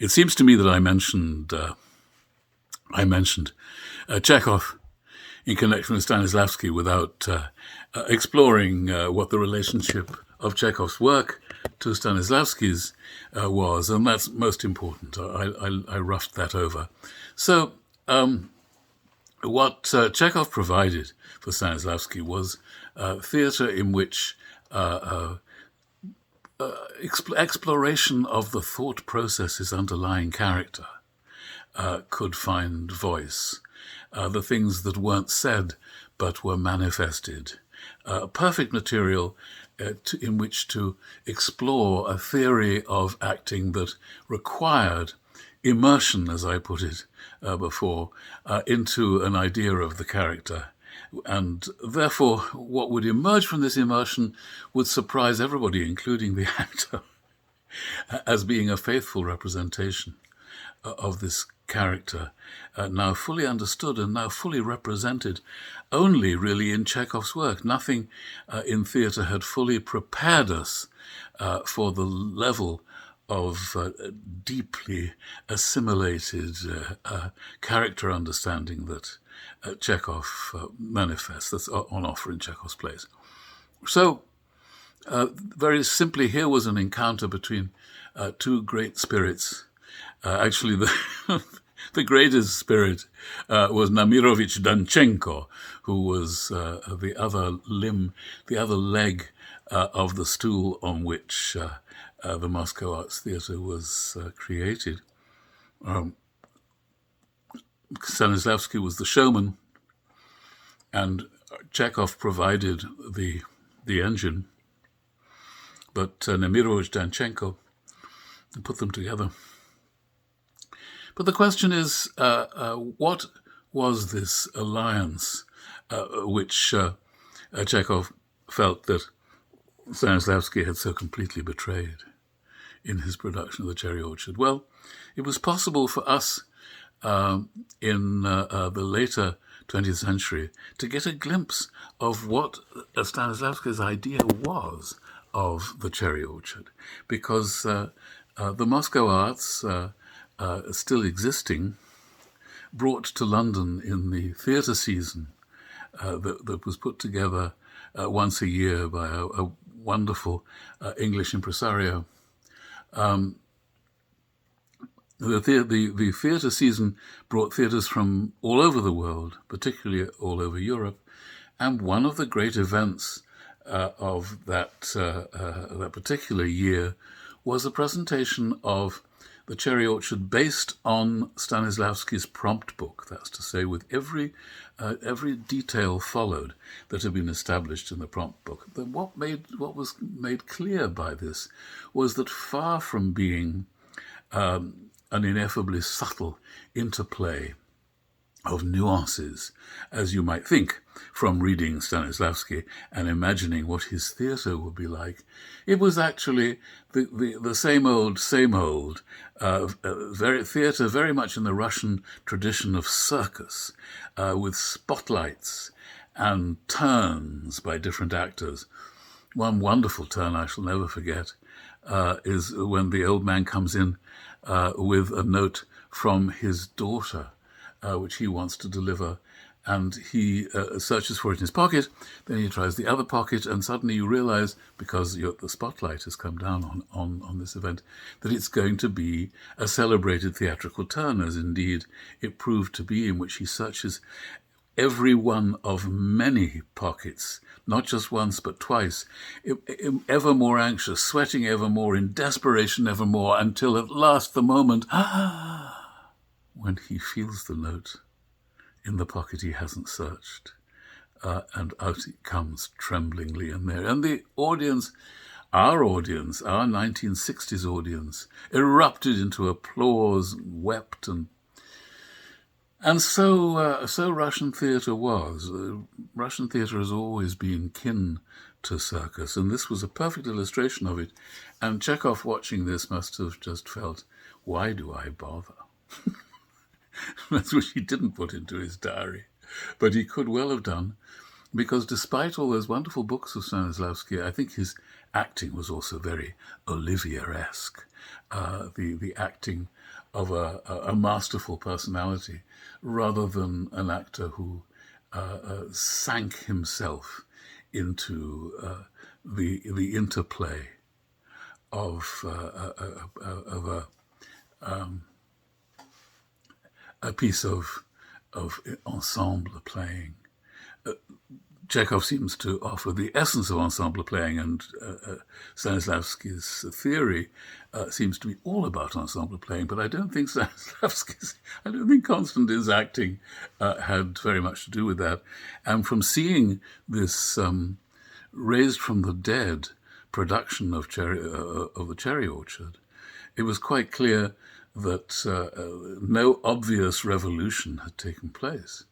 It seems to me that I mentioned Chekhov in connection with Stanislavski without exploring what the relationship of Chekhov's work to Stanislavski's was, and that's most important. I roughed that over. So what Chekhov provided for Stanislavski was theatre in which exploration of the thought processes underlying character could find voice. The things that weren't said but were manifested. Perfect material in which to explore a theory of acting that required immersion, as I put it before, into an idea of the character. And therefore, what would emerge from this immersion would surprise everybody, including the actor, as being a faithful representation of this character, now fully understood and now fully represented only really in Chekhov's work. Nothing in theatre had fully prepared us for the level of deeply assimilated character understanding that Chekhov manifests, that's on offer in Chekhov's plays. So, very simply, here was an encounter between two great spirits. Actually, the greatest spirit was Nemirovich Danchenko, who was the other limb, the other leg of the stool on which the Moscow Arts Theatre was created. Stanislavski was the showman, and Chekhov provided the engine, but Nemirovich Danchenko put them together. But the question is, what was this alliance which Chekhov felt that Stanislavski had so completely betrayed in his production of The Cherry Orchard? Well, it was possible for us in the later 20th century to get a glimpse of what Stanislavski's idea was of The Cherry Orchard, because the Moscow Arts, still existing, brought to London in the theatre season that was put together once a year by a wonderful English impresario. The theatre season brought theatres from all over the world, particularly all over Europe, and one of the great events of that particular year was the presentation of The Cherry Orchard based on Stanislavski's prompt book. That's to say, with every detail followed that had been established in the prompt book. What was made clear by this was that far from being an ineffably subtle interplay of nuances, as you might think from reading Stanislavski and imagining what his theatre would be like, it was actually the same old theatre, very much in the Russian tradition of circus, with spotlights and turns by different actors. One wonderful turn I shall never forget is when the old man comes in with a note from his daughter, which he wants to deliver, and he searches for it in his pocket, then he tries the other pocket, and suddenly you realize, because the spotlight has come down on this event, that it's going to be a celebrated theatrical turn, as indeed it proved to be, in which he searches every one of many pockets, not just once but twice, ever more anxious, sweating ever more, in desperation ever more, until at last the moment when he feels the note in the pocket he hasn't searched, and out it comes tremblingly in there. And the audience, our 1960s audience, erupted into applause, and wept, and so Russian theatre was. Russian theatre has always been kin to circus, and this was a perfect illustration of it. And Chekhov, watching this, must have just felt, why do I bother? That's what he didn't put into his diary, but he could well have done, because despite all those wonderful books of Stanislavski, I think his acting was also very Olivier-esque. the acting of a masterful personality, rather than an actor who sank himself into the interplay of a piece of ensemble playing. Chekhov seems to offer the essence of ensemble playing, and Stanislavski's theory seems to be all about ensemble playing. But I don't think Konstantin's acting had very much to do with that. And from seeing this raised from the dead production of the Cherry Orchard, it was quite clear that no obvious revolution had taken place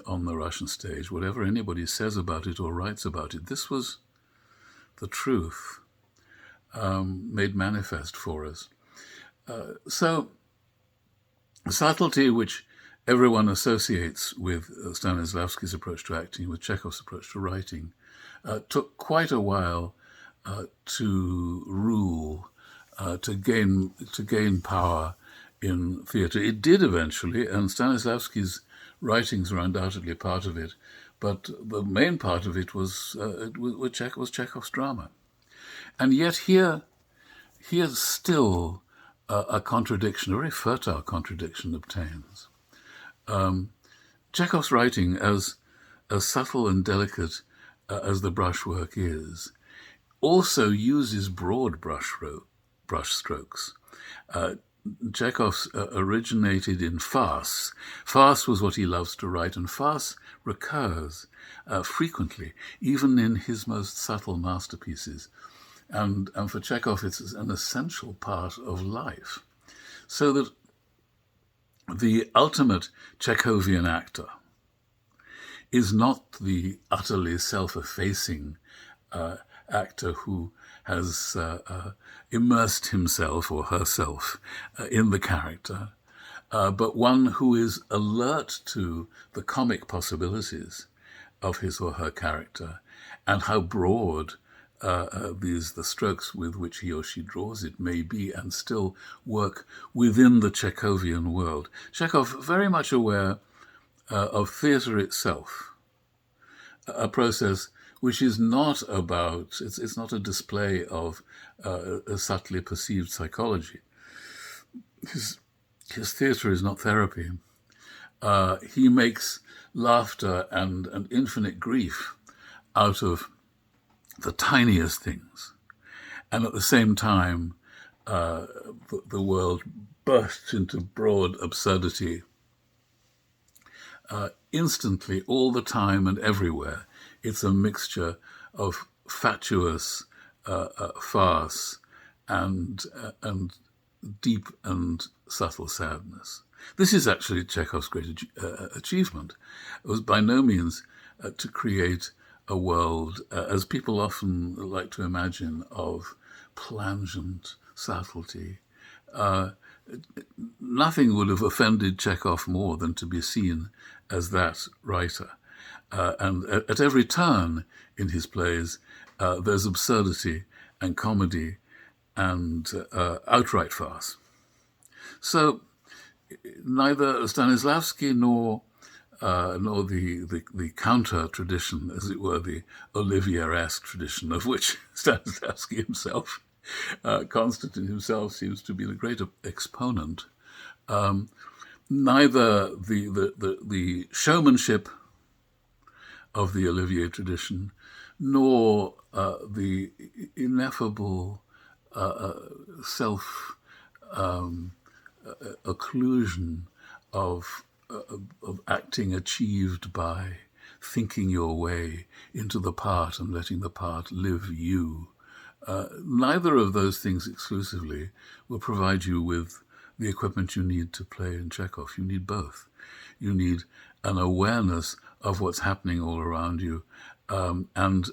on the Russian stage. Whatever anybody says about it or writes about it, this was the truth made manifest for us. So subtlety, which everyone associates with Stanislavski's approach to acting, with Chekhov's approach to writing, took quite a while to rule, to gain power in theatre. It did eventually, and Stanislavski's writings were undoubtedly part of it, but the main part of it was Chekhov's drama. And yet here still a contradiction, a very fertile contradiction, obtains. Chekhov's writing, as subtle and delicate as the brushwork is, also uses broad brush strokes. Chekhov originated in farce. Farce was what he loves to write, and farce recurs frequently, even in his most subtle masterpieces. And for Chekhov, it's an essential part of life. So that the ultimate Chekhovian actor is not the utterly self-effacing actor who has immersed himself or herself in the character, but one who is alert to the comic possibilities of his or her character and how broad the strokes with which he or she draws it may be, and still work within the Chekhovian world. Chekhov very much aware of theatre itself, a process which is not about, it's not a display of a subtly perceived psychology. His theatre is not therapy. He makes laughter and infinite grief out of the tiniest things. And at the same time, the world bursts into broad absurdity instantly, all the time and everywhere. It's a mixture of fatuous farce and deep and subtle sadness. This is actually Chekhov's great achievement. It was by no means to create a world, as people often like to imagine, of plangent subtlety. Nothing would have offended Chekhov more than to be seen as that writer. And at every turn in his plays, there's absurdity and comedy and outright farce. So neither Stanislavski nor the counter tradition, as it were, the Olivier-esque tradition of which Stanislavski himself, Konstantin himself, seems to be the great exponent. Neither the showmanship of the Olivier tradition, nor the ineffable self-occlusion of acting achieved by thinking your way into the part and letting the part live you. Neither of those things exclusively will provide you with the equipment you need to play in Chekhov. You need both. You need an awareness of what's happening all around you, and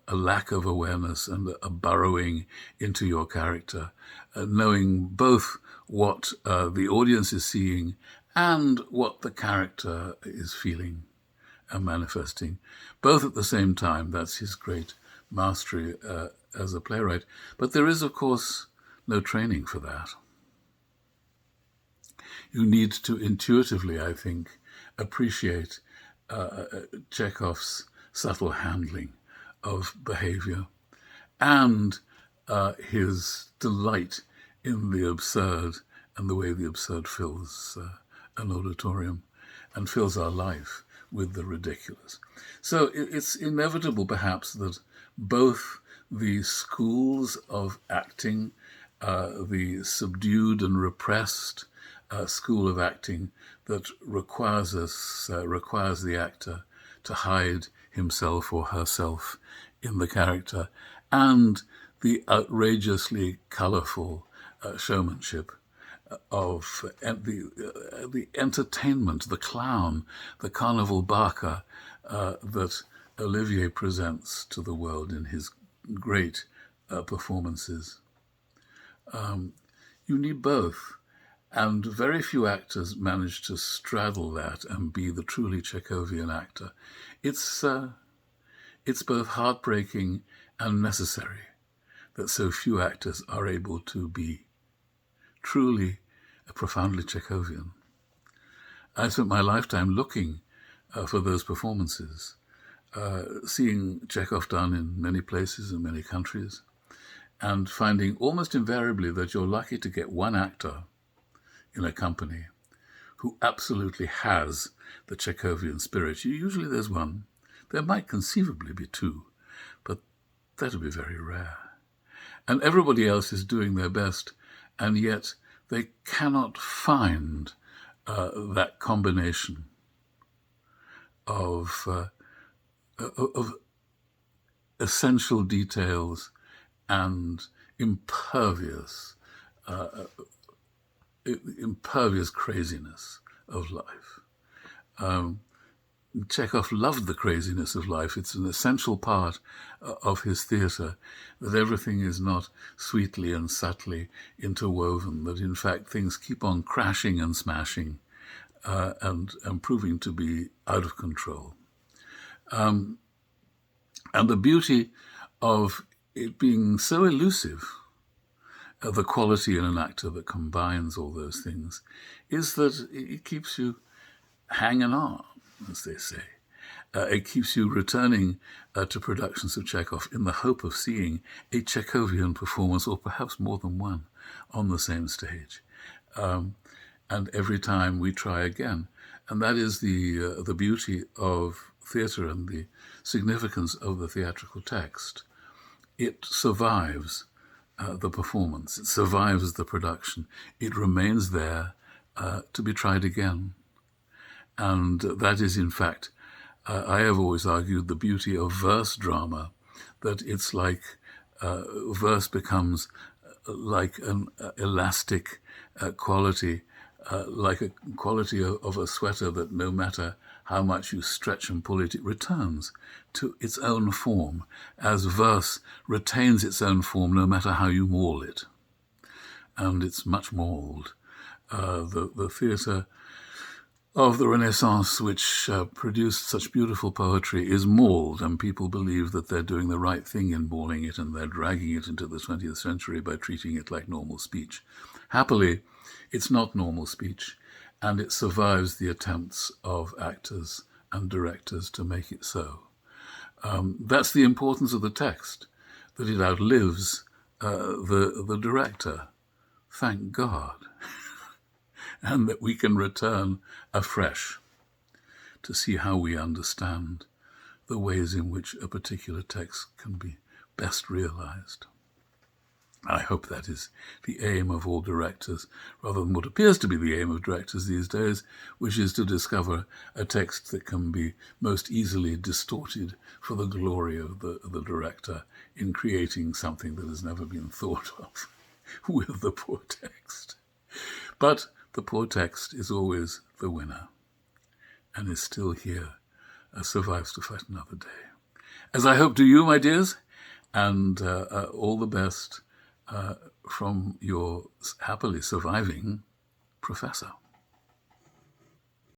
a lack of awareness and a burrowing into your character, knowing both what the audience is seeing and what the character is feeling and manifesting, both at the same time. That's his great mastery as a playwright. But there is, of course, no training for that. You need to intuitively, I think, appreciate Chekhov's subtle handling of behavior and his delight in the absurd and the way the absurd fills an auditorium and fills our life with the ridiculous. So it's inevitable, perhaps, that both the schools of acting, the subdued and repressed school of acting that requires the actor to hide himself or herself in the character, and the outrageously colourful showmanship of the entertainment, the clown, the carnival barker that Olivier presents to the world in his great performances. You need both, and very few actors manage to straddle that and be the truly Chekhovian actor. It's both heartbreaking and necessary that so few actors are able to be truly profoundly Chekhovian. I spent my lifetime looking for those performances, seeing Chekhov done in many places in many countries, and finding almost invariably that you're lucky to get one actor in a company who absolutely has the Chekhovian spirit. Usually there's one. There might conceivably be two, but that would be very rare. And everybody else is doing their best, and yet they cannot find that combination of essential details and impervious craziness of life. Chekhov loved the craziness of life. It's an essential part of his theatre, that everything is not sweetly and subtly interwoven, that in fact things keep on crashing and smashing and proving to be out of control. And the beauty of it being so elusive, the quality in an actor that combines all those things, is that it keeps you hanging on, as they say. It keeps you returning to productions of Chekhov in the hope of seeing a Chekhovian performance, or perhaps more than one, on the same stage. And every time we try again. And that is the beauty of theatre and the significance of the theatrical text. It survives the performance. It survives the production. It remains there to be tried again. And that is, in fact, I have always argued, the beauty of verse drama, that it's like verse becomes like an elastic quality, like a quality of a sweater that no matter how much you stretch and pull it, it returns to its own form, as verse retains its own form no matter how you maul it. And it's much mauled. The theatre of the Renaissance, which produced such beautiful poetry, is mauled, and people believe that they're doing the right thing in mauling it, and they're dragging it into the 20th century by treating it like normal speech. Happily, it's not normal speech, and it survives the attempts of actors and directors to make it so. That's the importance of the text, that it outlives the director. Thank God. And that we can return afresh to see how we understand the ways in which a particular text can be best realized. I hope that is the aim of all directors, rather than what appears to be the aim of directors these days, which is to discover a text that can be most easily distorted for the glory of the director in creating something that has never been thought of with the poor text. But the poor text is always the winner, and is still here, survives to fight another day. As I hope do you, my dears, and all the best from your happily surviving professor.